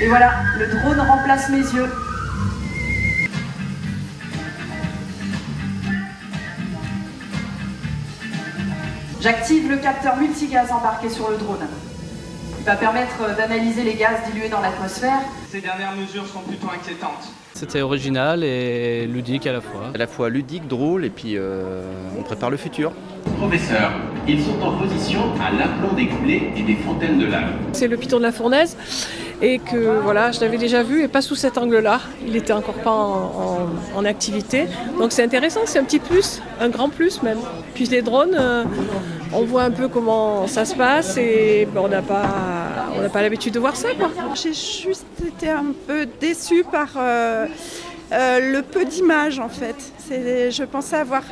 Et voilà, le drone remplace mes yeux. J'active le capteur multigaz embarqué sur le drone. Il va permettre d'analyser les gaz dilués dans l'atmosphère. Ces dernières mesures sont plutôt inquiétantes. C'était original et ludique à la fois. À la fois ludique, drôle et puis on prépare le futur. Professeur, ils sont en position à l'aplomb des coulées et des fontaines de lave. C'est le Python de la Fournaise et que voilà, je l'avais déjà vu et pas sous cet angle-là. Il était encore pas en activité. Donc c'est intéressant, c'est un petit plus, un grand plus même. Puis les drones, on voit un peu comment ça se passe et on n'a pas l'habitude de voir ça, quoi. J'ai juste été un peu déçue par le peu d'images en fait. Je pensais avoir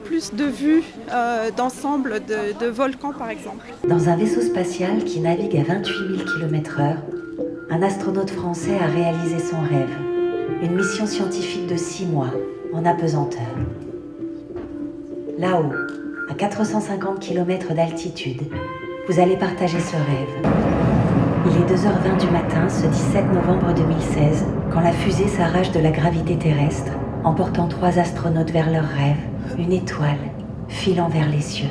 plus de vues d'ensemble de volcans par exemple. Dans un vaisseau spatial qui navigue à 28 000 km/h, un astronaute français a réalisé son rêve. Une mission scientifique de 6 mois, en apesanteur. Là-haut, à 450 km d'altitude, vous allez partager ce rêve. Il est 2h20 du matin, ce 17 novembre 2016, quand la fusée s'arrache de la gravité terrestre, emportant 3 astronautes vers leur rêve, une étoile filant vers les cieux.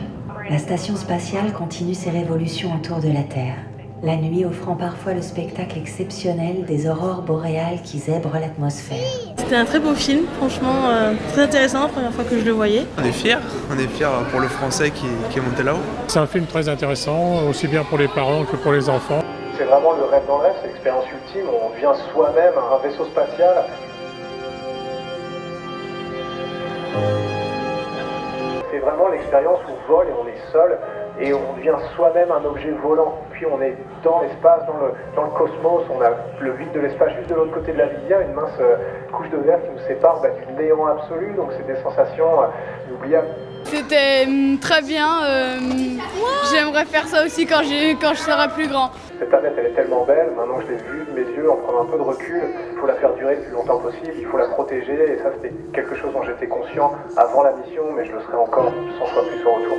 La station spatiale continue ses révolutions autour de la Terre, la nuit offrant parfois le spectacle exceptionnel des aurores boréales qui zèbrent l'atmosphère. C'était un très beau film, franchement très intéressant, la première fois que je le voyais. On est fiers pour le français qui est monté là-haut. C'est un film très intéressant, aussi bien pour les parents que pour les enfants. C'est vraiment le rêve dans le rêve, c'est l'expérience ultime, on devient soi-même un vaisseau spatial. C'est vraiment l'expérience où on vole et on est seul et on devient soi-même un objet volant. Puis on est dans l'espace, dans le cosmos, on a le vide de l'espace juste de l'autre côté de la visière, une mince couche de verre qui nous sépare du néant absolu, donc c'est des sensations inoubliables. C'était très bien, j'aimerais faire ça aussi quand je serai plus grand. Cette planète elle est tellement belle, maintenant que je l'ai vue de mes yeux en prenant un peu de recul, il faut la faire durer le plus longtemps possible, il faut la protéger et ça c'était quelque chose dont j'étais conscient avant la mission mais je le serai encore 100 fois plus au retour.